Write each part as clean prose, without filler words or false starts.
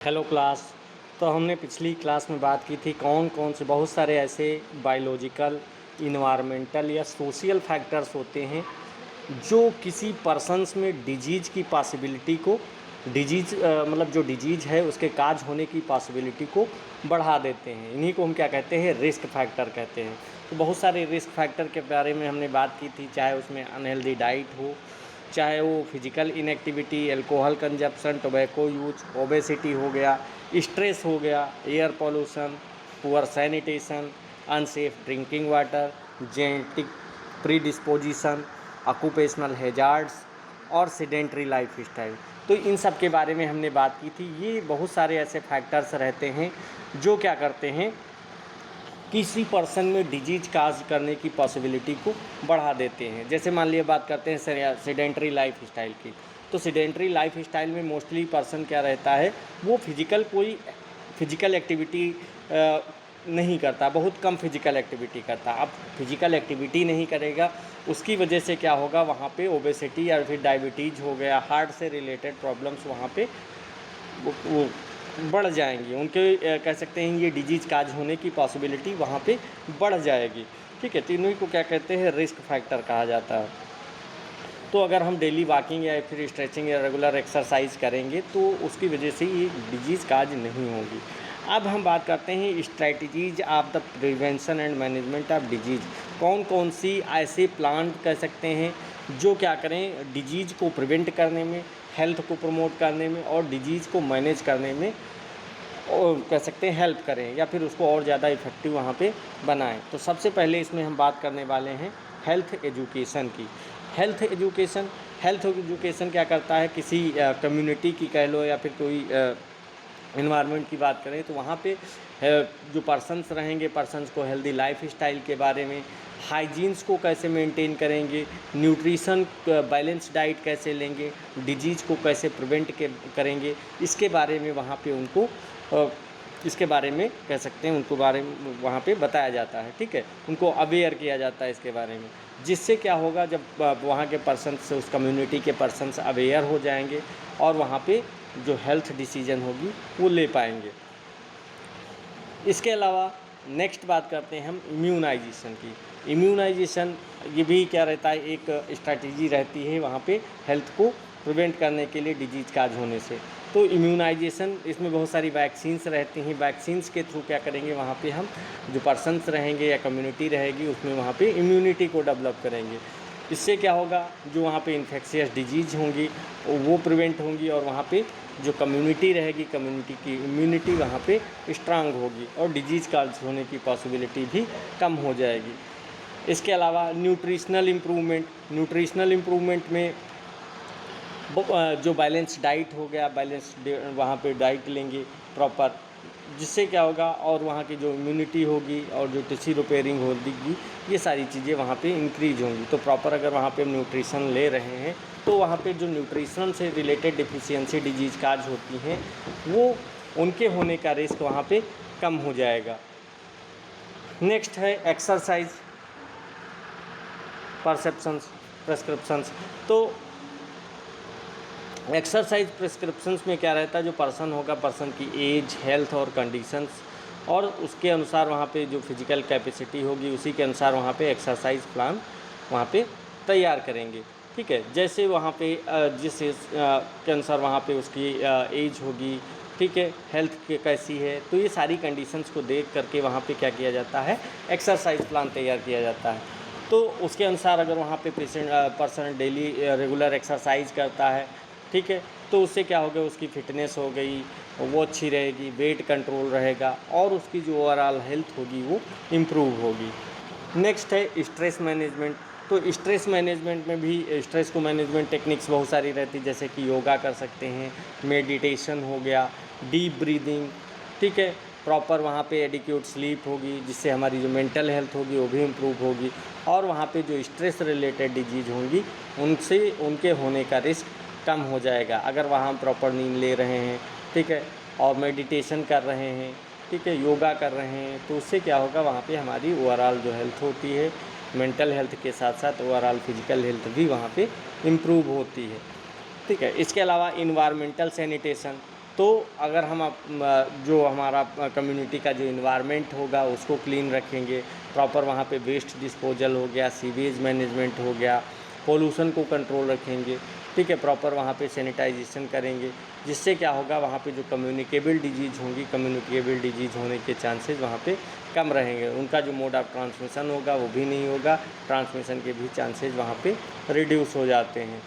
Hello class. तो हमने पिछली क्लास में बात की थी कौन कौन से बहुत सारे ऐसे बायोलॉजिकल, इन्वायरमेंटल या सोशल फैक्टर्स होते हैं जो किसी पर्सन्स में डिजीज़ की पॉसिबिलिटी को मतलब जो डिजीज़ है उसके काज होने की पॉसिबिलिटी को बढ़ा देते हैं। इन्हीं को हम क्या कहते हैं, रिस्क फैक्टर कहते हैं। तो बहुत सारे रिस्क फैक्टर के बारे में हमने बात की थी, चाहे उसमें अनहेल्दी डाइट हो, चाहे वो physical inactivity, alcohol consumption, tobacco use, obesity हो गया, स्ट्रेस हो गया, air pollution, poor sanitation, unsafe drinking water, genetic predisposition, occupational hazards और सेडेंट्री लाइफ स्टाइल। तो इन सब के बारे में हमने बात की थी। ये बहुत सारे ऐसे फैक्टर्स रहते हैं जो क्या करते हैं, किसी पर्सन में डिजीज काज करने की पॉसिबिलिटी को बढ़ा देते हैं। जैसे मान लिया बात करते हैं सेडेंट्री लाइफ स्टाइल की, तो सेडेंट्री लाइफ स्टाइल में मोस्टली पर्सन क्या रहता है, वो कोई फिजिकल एक्टिविटी नहीं करता, बहुत कम फिजिकल एक्टिविटी करता। अब फिजिकल एक्टिविटी नहीं करेगा, उसकी वजह से क्या होगा, वहाँ पे ओबेसिटी या फिर डायबिटीज़ हो गया, हार्ट से रिलेटेड प्रॉब्लम्स वहाँ पे वो बढ़ जाएंगी। उनके कह सकते हैं ये डिजीज़ काज होने की पॉसिबिलिटी वहाँ पे बढ़ जाएगी। ठीक है, तो इन्हीं को क्या कहते हैं, रिस्क फैक्टर कहा जाता है। तो अगर हम डेली वॉकिंग या फिर स्ट्रेचिंग या रेगुलर एक्सरसाइज करेंगे तो उसकी वजह से ये डिजीज़ काज नहीं होगी। अब हम बात करते हैं strategies of the prevention and management of disease. कौन कौन सी ऐसे प्लान कह सकते हैं जो क्या करें, डिजीज़ को प्रिवेंट करने में, हेल्थ को प्रमोट करने में और डिजीज़ को मैनेज करने में और कह सकते हैं हेल्प करें या फिर उसको और ज़्यादा इफ़ेक्टिव वहाँ पे बनाएं। तो सबसे पहले इसमें हम बात करने वाले हैं हेल्थ एजुकेशन की। हेल्थ एजुकेशन क्या करता है, किसी कम्युनिटी की कह लो या फिर कोई इन्वायरमेंट की बात करें तो वहाँ पे जो पर्सन्स रहेंगे, पर्सन्स को हेल्दी लाइफ स्टाइल के बारे में, हाइजीन्स को कैसे मेंटेन करेंगे, न्यूट्रिशन बैलेंस डाइट कैसे लेंगे, डिजीज़ को कैसे प्रिवेंट करेंगे, इसके बारे में वहाँ पे उनको इसके बारे में कह सकते हैं उनको बारे में वहाँ पे बताया जाता है। ठीक है, उनको अवेयर किया जाता है इसके बारे में, जिससे क्या होगा, जब वहाँ के पर्सन्स, उस कम्युनिटी के पर्सन्स अवेयर हो जाएंगे और वहाँ पे जो हेल्थ डिसीजन होगी वो ले पाएंगे। इसके अलावा नेक्स्ट बात करते हैं हम इम्यूनाइजेशन की। इम्यूनाइजेशन ये भी क्या रहता है, एक स्ट्रैटेजी रहती है वहाँ पे हेल्थ को प्रिवेंट करने के लिए डिजीज काज होने से। तो इम्यूनाइजेशन, इसमें बहुत सारी वैक्सीन्स रहती हैं, वैक्सीन्स के थ्रू क्या करेंगे, वहाँ पे हम जो पर्सन्स रहेंगे या कम्युनिटी रहेगी उसमें वहाँ पे इम्यूनिटी को डेवलप करेंगे। इससे क्या होगा, जो वहाँ पे इन्फेक्शियस डिजीज़ होंगी वो प्रिवेंट होंगी और वहाँ पे जो कम्युनिटी रहेगी, कम्युनिटी की इम्यूनिटी वहाँ पे स्ट्रांग होगी और डिजीज़ काज होने की पॉसिबिलिटी भी कम हो जाएगी। इसके अलावा न्यूट्रिशनल इम्प्रूवमेंट में जो बैलेंस डाइट हो गया, वहाँ पे डाइट लेंगे प्रॉपर, जिससे क्या होगा और वहाँ की जो इम्यूनिटी होगी और जो टिश्यू रिपेयरिंग होगी, ये सारी चीज़ें वहाँ पे इंक्रीज होंगी। तो प्रॉपर अगर वहाँ पे न्यूट्रिशन ले रहे हैं तो वहाँ पे जो न्यूट्रिशन से रिलेटेड डिफिशियंसी डिजीज काज होती हैं वो उनके होने का रिस्क वहाँ पे कम हो जाएगा। नेक्स्ट है एक्सरसाइज प्रिस्क्रिप्शंस। तो एक्सरसाइज प्रिस्क्रिप्शंस में क्या रहता है, जो पर्सन होगा, पर्सन की एज, हेल्थ और कंडीशंस और उसके अनुसार वहाँ पे जो फिजिकल कैपेसिटी होगी उसी के अनुसार वहाँ पे एक्सरसाइज प्लान वहाँ पे तैयार करेंगे। ठीक है, जैसे वहाँ पे जिस एज के अनुसार वहाँ पे उसकी एज होगी, ठीक है, हेल्थ के कैसी है, तो ये सारी कंडीशंस को देख करके वहाँ पे क्या किया जाता है, एक्सरसाइज प्लान तैयार किया जाता है। तो उसके अनुसार अगर वहाँ पे पर्सन डेली रेगुलर एक्सरसाइज करता है, ठीक है, तो उससे क्या होगा, उसकी फ़िटनेस हो गई वो अच्छी रहेगी, वेट कंट्रोल रहेगा और उसकी जो ओवरऑल हेल्थ होगी वो इम्प्रूव होगी। नेक्स्ट है स्ट्रेस मैनेजमेंट। तो स्ट्रेस मैनेजमेंट में भी स्ट्रेस को मैनेजमेंट टेक्निक्स बहुत सारी रहती है, जैसे कि योगा कर सकते हैं, मेडिटेशन हो गया, डीप ब्रीदिंग, ठीक है, प्रॉपर वहाँ पे एडिक्वेट स्लीप होगी जिससे हमारी जो मेंटल हेल्थ होगी वो भी इम्प्रूव होगी और वहाँ पे जो स्ट्रेस रिलेटेड डिजीज़ होंगी उनसे उनके होने का रिस्क कम हो जाएगा अगर वहाँ हम प्रॉपर नींद ले रहे हैं, ठीक है, और मेडिटेशन कर रहे हैं, ठीक है, योगा कर रहे हैं, तो उससे क्या होगा, वहाँ पे हमारी ओवरऑल जो हेल्थ होती है, मेंटल हेल्थ के साथ साथ ओवरऑल फिजिकल हेल्थ भी वहाँ पे इम्प्रूव होती है। ठीक है, इसके अलावा इन्वायरमेंटल सैनिटेशन, तो अगर हम जो हमारा कम्युनिटी का जो इन्वायरमेंट होगा उसको क्लीन रखेंगे, प्रॉपर वहाँ पे वेस्ट डिस्पोजल हो गया, सीवेज मैनेजमेंट हो गया, पोल्यूशन को कंट्रोल रखेंगे, ठीक है, प्रॉपर वहाँ पे सैनिटाइजेशन करेंगे, जिससे क्या होगा वहाँ पे जो कम्युनिकेबल डिजीज़ होंगी, कम्युनिकेबल डिजीज़ होने के चांसेस वहाँ पे कम रहेंगे, उनका जो मोड ऑफ ट्रांसमिशन होगा वो भी नहीं होगा, ट्रांसमिशन के भी चांसेस वहाँ पे रिड्यूस हो जाते हैं,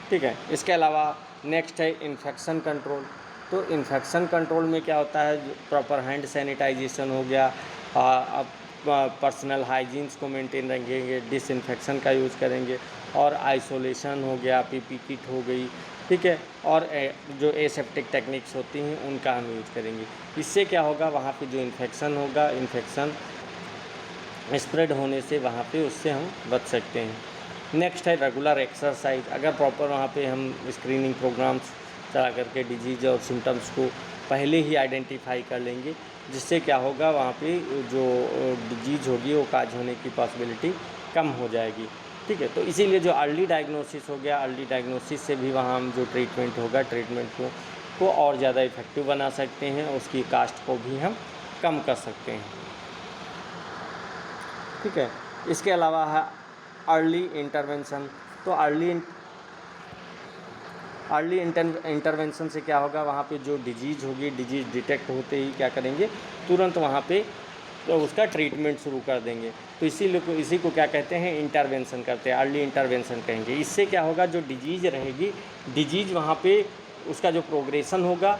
ठीक है। इसके अलावा नेक्स्ट है इन्फेक्शन कंट्रोल। तो इन्फेक्शन कंट्रोल में क्या होता है, प्रॉपर हैंड सैनिटाइजेशन हो गया, अब पर्सनल हाइजीन्स को मेंटेन रखेंगे, डिसइंफेक्शन का यूज़ करेंगे, और आइसोलेशन हो गया, पीपी किट हो गई, ठीक है, और जो एसेप्टिक टेक्निक्स होती हैं उनका हम यूज़ करेंगे। इससे क्या होगा, वहाँ पे जो इन्फेक्शन होगा, इन्फेक्शन स्प्रेड होने से वहाँ पे उससे हम बच सकते हैं। नेक्स्ट है रेगुलर एक्सरसाइज। अगर प्रॉपर वहाँ पे हम स्क्रीनिंग प्रोग्राम्स चला करके डिजीज़ और सिम्टम्स को पहले ही आइडेंटिफाई कर लेंगे, जिससे क्या होगा वहाँ पे जो डिजीज़ होगी वो काज होने की पॉसिबिलिटी कम हो जाएगी, ठीक है। तो इसीलिए जो अर्ली डायग्नोसिस हो गया, अर्ली डायग्नोसिस से भी वहाँ हम जो ट्रीटमेंट होगा, ट्रीटमेंट को और ज़्यादा इफ़ेक्टिव बना सकते हैं, उसकी कास्ट को भी हम कम कर सकते हैं, ठीक है। इसके अलावा है अर्ली इंटरवेंशन। तो अर्ली इंटरवेंशन से क्या होगा, वहाँ पे जो डिजीज़ होगी, डिजीज़ डिटेक्ट होते ही क्या करेंगे, तुरंत वहाँ पे तो उसका ट्रीटमेंट शुरू कर देंगे। तो इसी को क्या कहते हैं, इंटरवेंशन करते हैं, अर्ली इंटरवेंशन कहेंगे। इससे क्या होगा, जो डिजीज़ रहेगी, डिजीज़ वहाँ पे उसका जो प्रोग्रेशन होगा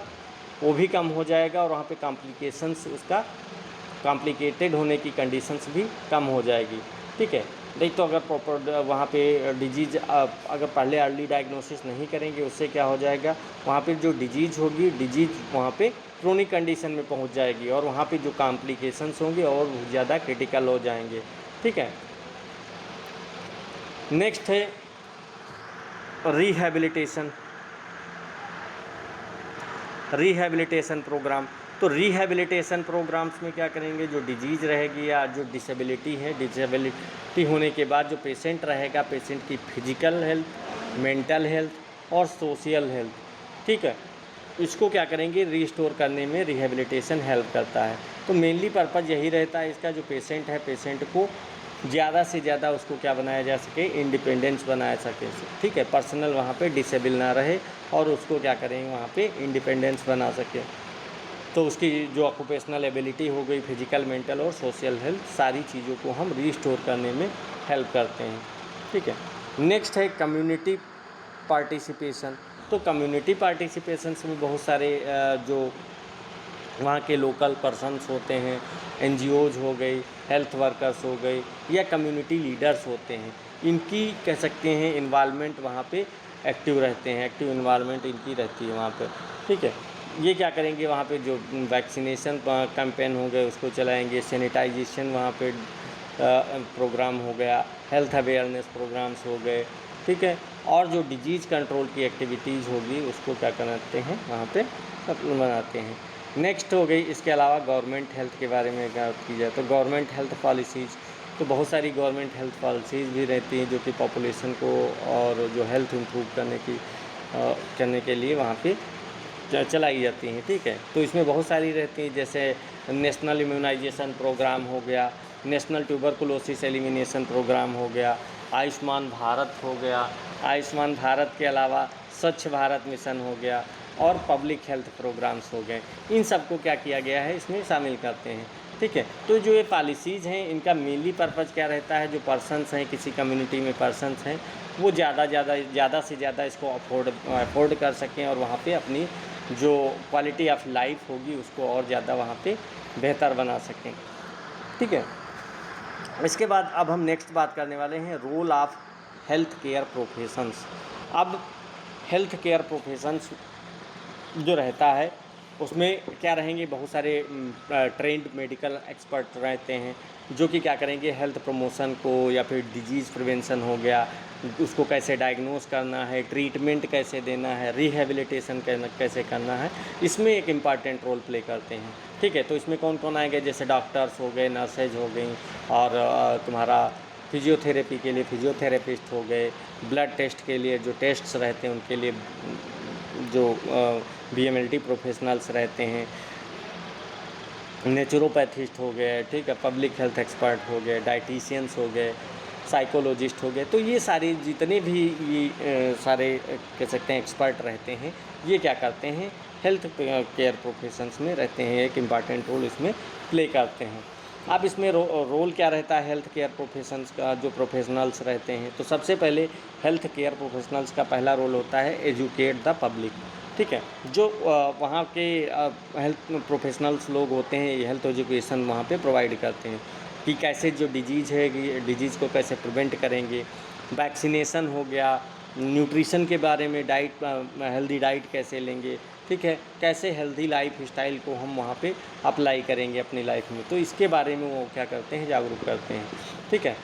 वो भी कम हो जाएगा, और वहाँ पे कॉम्प्लिकेशंस, उसका कॉम्प्लिकेटेड होने की कंडीशंस भी कम हो जाएगी, ठीक है। नहीं तो अगर प्रॉपर वहाँ पे डिजीज़ अगर पहले अर्ली डायग्नोसिस नहीं करेंगे, उससे क्या हो जाएगा, वहाँ पे जो डिजीज़ होगी, डिजीज़ वहाँ पे क्रोनिक कंडीशन में पहुँच जाएगी, और वहाँ पे जो कॉम्प्लिकेशंस होंगे और ज़्यादा क्रिटिकल हो जाएंगे, ठीक है। नेक्स्ट है रिहैबिलिटेशन प्रोग्राम। तो रिहैबिलिटेशन प्रोग्राम्स में क्या करेंगे, जो डिजीज़ रहेगी या जो डिसेबिलिटी है, डिसेबिलिटी होने के बाद जो पेशेंट रहेगा, पेशेंट की फिजिकल हेल्थ, मेंटल हेल्थ और सोशल हेल्थ, ठीक है, इसको क्या करेंगे, रिस्टोर करने में रिहैबिलिटेशन हेल्प करता है। तो मेनली पर्पज़ यही रहता है इसका, जो पेशेंट है, पेशेंट को ज़्यादा से ज़्यादा उसको क्या बनाया जा सके, इंडिपेंडेंस बनाया सके, ठीक है, पर्सनल वहाँ पे डिसेबल ना रहे, और उसको क्या करेंगे, वहाँ पे इंडिपेंडेंस बना सके। तो उसकी जो ऑक्यूपेशनल एबिलिटी हो गई, फिजिकल, मेंटल और सोशल हेल्थ, सारी चीज़ों को हम रिस्टोर करने में हेल्प करते हैं, ठीक है। नेक्स्ट है कम्युनिटी पार्टिसिपेशन। तो कम्युनिटी पार्टिसिपेशन में बहुत सारे जो वहाँ के लोकल पर्सन्स होते हैं, एनजीओज़ हो गई, हेल्थ वर्कर्स हो गए, या कम्युनिटी लीडर्स होते हैं, इनकी कह सकते हैं इन्वॉल्वमेंट वहाँ पे एक्टिव रहते हैं, एक्टिव इन्वॉल्वमेंट इनकी रहती है वहाँ पे, ठीक है। ये क्या करेंगे, वहाँ पे जो वैक्सीनेशन कैंपेन हो गए उसको चलाएंगे, सैनिटाइजेशन वहाँ पे प्रोग्राम हो गया, हेल्थ अवेयरनेस प्रोग्राम्स हो गए, ठीक है, और जो डिजीज़ कंट्रोल की एक्टिविटीज़ होगी उसको क्या करते हैं, वहाँ पे बनाते हैं। नेक्स्ट हो गई, इसके अलावा गवर्नमेंट हेल्थ के बारे में बात की जाए तो गवर्नमेंट हेल्थ पॉलिसीज़, तो बहुत सारी गवर्नमेंट हेल्थ पॉलिसीज़ भी रहती हैं जो कि पॉपुलेशन को और जो हेल्थ इम्प्रूव करने के लिए वहाँ पे चलाई जाती हैं, ठीक है। तो इसमें बहुत सारी रहती हैं, जैसे नेशनल इम्यूनाइजेशन प्रोग्राम हो गया, नेशनल ट्यूबरकुलोसिस एलिमिनेशन प्रोग्राम हो गया, आयुष्मान भारत हो गया, आयुष्मान भारत के अलावा स्वच्छ भारत मिशन हो गया, और पब्लिक हेल्थ प्रोग्राम्स हो गए। इन सब को क्या किया गया है, इसमें शामिल करते हैं, ठीक है। तो जो ये पॉलिसीज़ हैं, इनका मेनली पर्पज़ क्या रहता है, जो पर्सन्स हैं, किसी कम्युनिटी में पर्सन्स हैं, वो ज़्यादा से ज़्यादा इसको अफोर्ड कर सकें, और वहाँ पे अपनी जो क्वालिटी ऑफ लाइफ होगी उसको और ज़्यादा वहाँ पे बेहतर बना सकें, ठीक है। इसके बाद अब हम नेक्स्ट बात करने वाले हैं role of health care professions. अब हेल्थ केयर प्रोफेशंस जो रहता है उसमें क्या रहेंगे, बहुत सारे ट्रेंड मेडिकल एक्सपर्ट रहते हैं जो कि क्या करेंगे, हेल्थ प्रमोशन को या फिर डिजीज़ प्रिवेंशन हो गया, उसको कैसे डायग्नोस करना है, ट्रीटमेंट कैसे देना है, रिहेबिलिटेशन कैसे करना है, इसमें एक इम्पॉर्टेंट रोल प्ले करते हैं, ठीक है। तो इसमें कौन कौन आएंगे, जैसे डॉक्टर्स हो गए, नर्सेज हो गई, और तुम्हारा फिजियोथेरेपी के लिए फिजियोथेरेपिस्ट हो गए, ब्लड टेस्ट के लिए जो टेस्ट्स रहते हैं उनके लिए जो VMLT प्रोफेशनल्स रहते हैं, नेचुरोपैथिस्ट हो गए, ठीक है, पब्लिक हेल्थ एक्सपर्ट हो गए, डाइटिशियंस हो गए, साइकोलॉजिस्ट हो गए। तो ये सारे जितने भी ये सारे कह सकते हैं एक्सपर्ट रहते हैं, ये क्या करते हैं, हेल्थ केयर प्रोफेशंस में रहते हैं, एक इम्पॉर्टेंट रोल इसमें प्ले करते हैं। अब इसमें रोल क्या रहता है हेल्थ केयर प्रोफेशंस का, जो प्रोफेशनल्स रहते हैं? तो सबसे पहले हेल्थ केयर प्रोफेशनल्स का पहला रोल होता है एजुकेट द पब्लिक, ठीक है। जो वहाँ के हेल्थ प्रोफेशनल्स लोग होते हैं, ये हेल्थ एजुकेशन वहाँ पे प्रोवाइड करते हैं कि कैसे जो डिजीज़ है, डिजीज़ को कैसे प्रिवेंट करेंगे, वैक्सीनेशन हो गया, न्यूट्रिशन के बारे में, डाइट, हेल्दी डाइट कैसे लेंगे, ठीक है, कैसे हेल्दी लाइफ स्टाइल को हम वहाँ पे अप्लाई करेंगे अपनी लाइफ में। तो इसके बारे में वो क्या करते हैं, जागरूक करते हैं, ठीक है।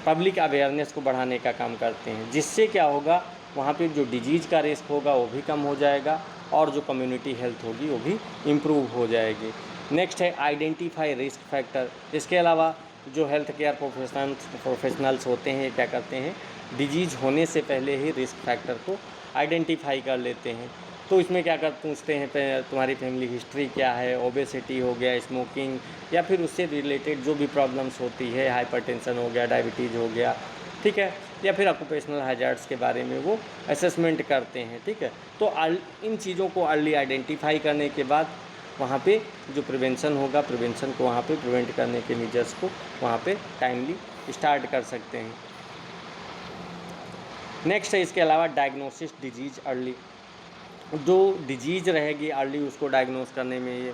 पब्लिक अवेयरनेस को बढ़ाने का काम करते हैं, जिससे क्या होगा, वहाँ पे जो डिजीज़ का रिस्क होगा वो भी कम हो जाएगा और जो कम्युनिटी हेल्थ होगी वो भी इम्प्रूव हो जाएगी। नेक्स्ट है आइडेंटिफाई रिस्क फैक्टर। इसके अलावा जो हेल्थ केयर प्रोफेशनल्स होते हैं, क्या करते हैं, डिजीज़ होने से पहले ही रिस्क फैक्टर को आइडेंटिफाई कर लेते हैं। तो इसमें क्या कर पूछते हैं, तुम्हारी फैमिली हिस्ट्री क्या है, ओबेसिटी हो गया, स्मोकिंग, या फिर उससे रिलेटेड जो भी प्रॉब्लम्स होती है, हाइपरटेंशन हो गया, डायबिटीज़ हो गया, ठीक है, या फिर ऑक्यूपेशनल हैज़ार्ड्स के बारे में वो असेसमेंट करते हैं, ठीक है। तो इन चीज़ों को अर्ली आइडेंटिफाई करने के बाद वहाँ पे जो प्रिवेंशन होगा, प्रिवेंशन को वहाँ पे प्रिवेंट करने के मेजर्स को वहाँ पे टाइमली स्टार्ट कर सकते हैं। नेक्स्ट है इसके अलावा डायग्नोसिस डिजीज़ अर्ली। जो डिजीज़ रहेगी अर्ली, उसको डायग्नोस करने में ये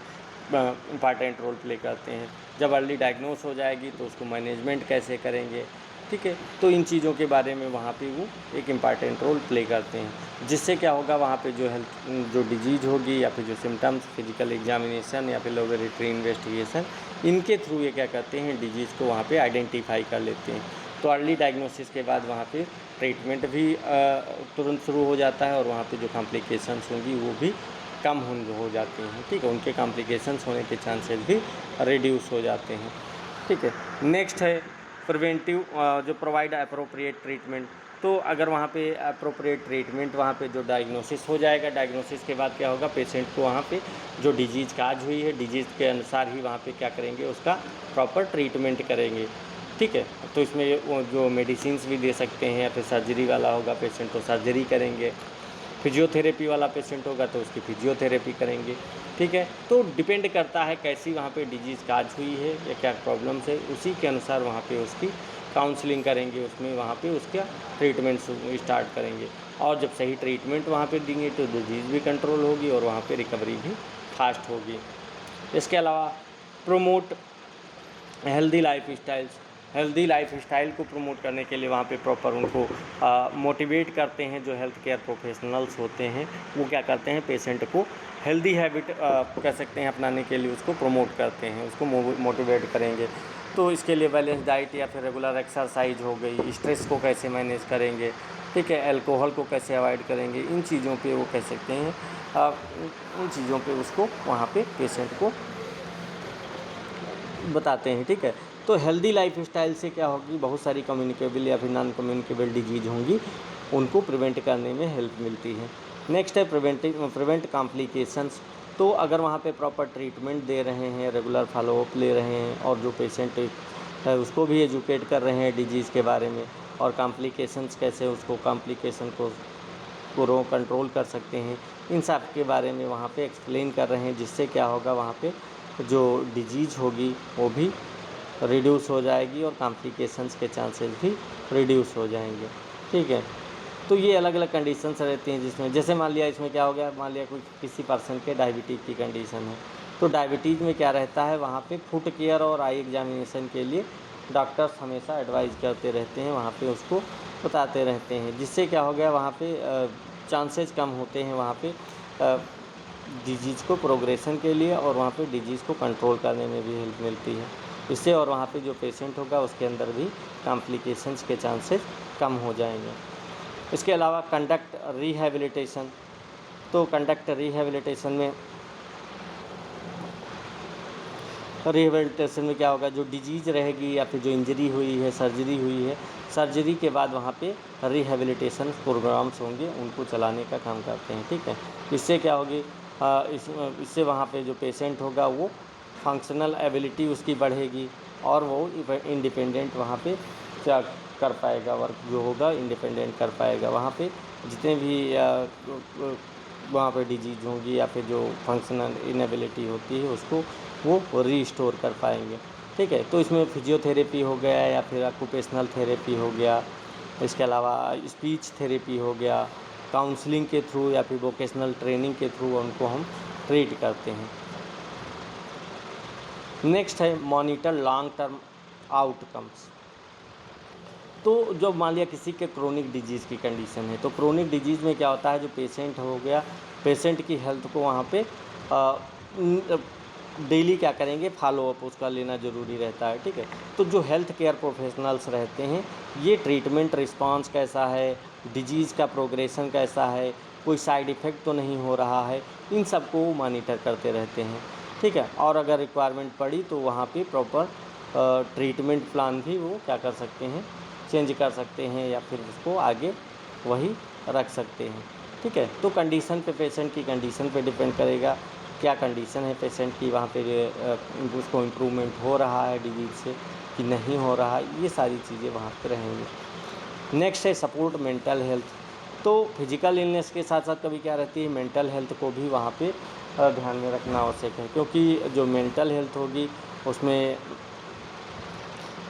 इम्पॉर्टेंट रोल प्ले करते हैं। जब अर्ली डायग्नोस हो जाएगी तो उसको मैनेजमेंट कैसे करेंगे, ठीक है। तो इन चीज़ों के बारे में वहाँ पे वो एक इम्पॉर्टेंट रोल प्ले करते हैं, जिससे क्या होगा, वहाँ पे जो डिजीज़ होगी या फिर जो सिम्टम्स, फिजिकल एग्जामिनेशन या फिर लेबोरेटरी इन्वेस्टिगेशन, इनके थ्रू ये क्या करते हैं, डिजीज़ को वहाँ पे आइडेंटिफाई कर लेते हैं। तो अर्ली डायग्नोसिस के बाद वहाँ पे ट्रीटमेंट भी तुरंत शुरू हो जाता है और वहाँ पे जो कॉम्प्लिकेशंस होंगी वो भी कम हो जाती हैं, ठीक है, उनके कॉम्प्लिकेशंस होने के चांसेस भी रिड्यूस हो जाते हैं, ठीक है। नेक्स्ट है प्रिवेंटिव, जो प्रोवाइड अप्रोप्रिएट ट्रीटमेंट। तो अगर वहाँ पे अप्रोप्रिएट ट्रीटमेंट, वहाँ पे जो डायग्नोसिस हो जाएगा, डायग्नोसिस के बाद क्या होगा, पेशेंट को वहाँ पे जो डिजीज़ काज हुई है, डिजीज़ के अनुसार ही वहाँ पे क्या करेंगे, उसका प्रॉपर ट्रीटमेंट करेंगे, ठीक है। तो इसमें वो जो मेडिसिन्स भी दे सकते हैं, या फिर सर्जरी वाला होगा पेशेंट तो सर्जरी करेंगे, फिजियोथेरेपी वाला पेशेंट होगा तो उसकी फिजियोथेरेपी करेंगे, ठीक है। तो डिपेंड करता है कैसी वहाँ पे डिजीज़ काज हुई है या क्या प्रॉब्लम्स है, उसी के अनुसार वहाँ पे उसकी काउंसलिंग करेंगे, उसमें वहाँ पे उसका ट्रीटमेंट स्टार्ट करेंगे। और जब सही ट्रीटमेंट वहाँ पे देंगे तो डिजीज़ भी कंट्रोल होगी और वहाँ पे रिकवरी भी फास्ट होगी। इसके अलावा promote healthy life styles. Healthy life style को प्रमोट करने के लिए वहाँ पे प्रॉपर उनको मोटिवेट करते हैं। जो हेल्थ केयर प्रोफेशनल्स होते हैं वो क्या करते हैं, पेशेंट को हेल्दी हैबिट कह सकते हैं अपनाने के लिए उसको प्रमोट करते हैं, उसको मोटिवेट करेंगे। तो इसके लिए बैलेंस डाइट या फिर रेगुलर एक्सरसाइज हो गई, स्ट्रेस को कैसे मैनेज करेंगे, ठीक है, अल्कोहल को कैसे अवॉइड करेंगे, इन चीज़ों पे वो कह सकते हैं इन चीज़ों पे उसको वहाँ पे पेशेंट को बताते हैं, ठीक है। तो हेल्दी लाइफ स्टाइल से क्या होगी, बहुत सारी कम्युनिकेबल या फिर नॉन कम्युनिकेबल डिजीज़ होंगी, उनको प्रिवेंट करने में हेल्प मिलती है। नेक्स्ट है प्रिवेंट कॉम्प्लिकेशंस। तो अगर वहाँ पे प्रॉपर ट्रीटमेंट दे रहे हैं, रेगुलर फॉलोअप ले रहे हैं और जो पेशेंट है उसको भी एजुकेट कर रहे हैं डिजीज़ के बारे में, और कॉम्प्लिकेशंस कैसे उसको कॉम्प्लिकेशन को कंट्रोल कर सकते हैं, इन सब के बारे में वहाँ पे एक्सप्लेन कर रहे हैं, जिससे क्या होगा, वहाँ पे जो डिजीज़ होगी वो भी रिड्यूस हो जाएगी और कॉम्प्लिकेशंस के चांसेस भी रिड्यूस हो जाएंगे, ठीक है। तो ये अलग अलग कंडीशंस रहती हैं, जिसमें जैसे मान लिया इसमें क्या हो गया, मान लिया कोई किसी पर्सन के डायबिटीज़ की कंडीशन है, तो डायबिटीज़ में क्या रहता है, वहाँ पे फुट केयर और आई एग्जामिनेशन के लिए डॉक्टर्स हमेशा एडवाइस करते रहते हैं, वहाँ पे उसको बताते रहते हैं, जिससे क्या हो गया, वहाँ पे चांसेस कम होते हैं वहाँ पे डिजीज़ को प्रोग्रेशन के लिए, और वहाँ पे डिजीज़ को कंट्रोल करने में भी हेल्प मिलती है इससे, और वहाँ पे जो पेशेंट होगा उसके अंदर भी कॉम्प्लिकेशंस के चांसेस कम हो जाएंगे। इसके अलावा कंडक्ट रिहैबिलिटेशन। तो कंडक्ट रिहैबिलिटेशन में क्या होगा, जो डिजीज़ रहेगी या फिर जो इंजरी हुई है, सर्जरी हुई है, सर्जरी के बाद वहाँ पे रिहैबिलिटेशन प्रोग्राम्स होंगे, उनको चलाने का काम करते हैं, ठीक है। इससे क्या होगी, इससे वहाँ पे जो पेशेंट होगा वो फंक्शनल एबिलिटी उसकी बढ़ेगी और वो इंडिपेंडेंट वहाँ पे क्या कर पाएगा, वर्क जो होगा इंडिपेंडेंट कर पाएगा। वहाँ पे जितने भी वहाँ पे डिजीज़ होंगी या फिर जो फंक्शनल इनएबिलिटी होती है उसको वो रीस्टोर कर पाएंगे। ठीक है, तो इसमें फिजियोथेरेपी हो गया या फिर ऑक्यूपेशनल थेरेपी हो गया, इसके अलावा स्पीच थेरेपी हो गया, काउंसलिंग के थ्रू या फिर वोकेशनल ट्रेनिंग के थ्रू उनको हम ट्रीट करते हैं। नेक्स्ट है मॉनिटर लॉन्ग टर्म आउटकम्स। तो जो मान लिया किसी के क्रोनिक डिजीज़ की कंडीशन है, तो क्रोनिक डिजीज़ में क्या होता है, जो पेशेंट हो गया, पेशेंट की हेल्थ को वहाँ पे डेली क्या करेंगे, फॉलोअप उसका लेना ज़रूरी रहता है। ठीक है, तो जो हेल्थ केयर प्रोफेशनल्स रहते हैं ये ट्रीटमेंट रिस्पांस कैसा है, डिजीज़ का प्रोग्रेशन कैसा है, कोई साइड इफ़ेक्ट तो नहीं हो रहा है, इन सब को मॉनिटर करते रहते हैं। ठीक है, और अगर रिक्वायरमेंट पड़ी तो वहाँ पे प्रॉपर ट्रीटमेंट प्लान भी वो क्या कर सकते हैं, चेंज कर सकते हैं या फिर उसको आगे वही रख सकते हैं। ठीक है, तो कंडीशन पे, पेशेंट की कंडीशन पे डिपेंड करेगा, क्या कंडीशन है पेशेंट की, वहाँ पे उसको इम्प्रूवमेंट हो रहा है डिजीज़ से कि नहीं हो रहा है, ये सारी चीज़ें वहाँ पे रहेंगी। नेक्स्ट है सपोर्ट मेंटल हेल्थ। तो फिजिकल इलनेस के साथ साथ कभी क्या रहती है, मेंटल हेल्थ को भी वहाँ पे ध्यान में रखना आवश्यक है, क्योंकि जो मेंटल हेल्थ होगी उसमें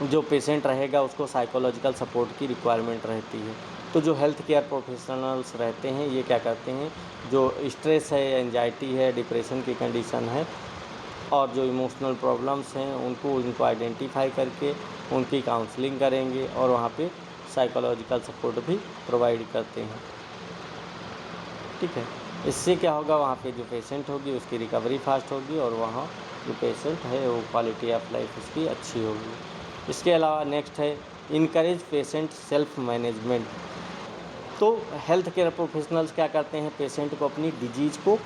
जो पेशेंट रहेगा उसको साइकोलॉजिकल सपोर्ट की रिक्वायरमेंट रहती है। तो जो हेल्थ केयर प्रोफेशनल्स रहते हैं ये क्या करते हैं, जो स्ट्रेस है, एंजाइटी है, डिप्रेशन की कंडीशन है और जो इमोशनल प्रॉब्लम्स हैं उनको आइडेंटिफाई करके उनकी काउंसलिंग करेंगे और वहाँ पे साइकोलॉजिकल सपोर्ट भी प्रोवाइड करते हैं। ठीक है, इससे क्या होगा, वहाँ पे जो पेशेंट होगी उसकी रिकवरी फास्ट होगी और वहाँ जो पेशेंट है वो क्वालिटी ऑफ लाइफ उसकी अच्छी होगी। इसके अलावा नेक्स्ट है इनकरेज पेशेंट सेल्फ मैनेजमेंट। तो हेल्थ केयर प्रोफेशनल्स क्या करते हैं, पेशेंट को अपनी डिजीज़ को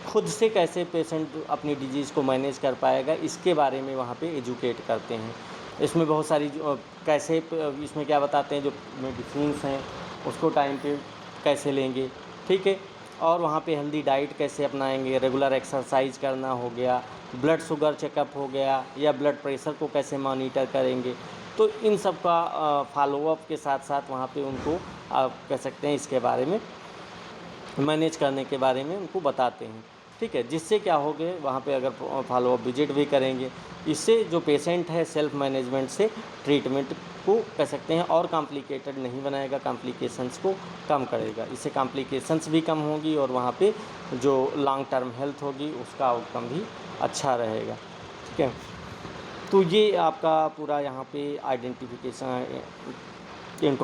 खुद से कैसे पेशेंट अपनी डिजीज़ को मैनेज कर पाएगा इसके बारे में वहाँ पे एजुकेट करते हैं। इसमें बहुत सारी कैसे इसमें क्या बताते हैं, जो मेडिसिन्स हैं उसको टाइम पे कैसे लेंगे। ठीक है, और वहाँ पे हेल्दी डाइट कैसे अपनाएंगे, रेगुलर एक्सरसाइज करना हो गया, ब्लड शुगर चेकअप हो गया या ब्लड प्रेशर को कैसे मॉनिटर करेंगे। तो इन सब का फॉलोअप के साथ साथ वहाँ पे उनको आप कह सकते हैं इसके बारे में मैनेज करने के बारे में उनको बताते हैं। ठीक है, जिससे क्या हो गए, वहाँ पे अगर फॉलोअप विजिट भी करेंगे, इससे जो पेशेंट है सेल्फ मैनेजमेंट से ट्रीटमेंट को कह सकते हैं और कॉम्प्लिकेटेड नहीं बनाएगा, कॉम्प्लिकेशंस को कम करेगा। इससे कॉम्प्लिकेशंस भी कम होगी और वहाँ पे जो लॉन्ग टर्म हेल्थ होगी उसका आउटकम भी अच्छा रहेगा। ठीक है, तो ये आपका पूरा यहाँ पे आइडेंटिफिकेशन इंट्रोडक्शन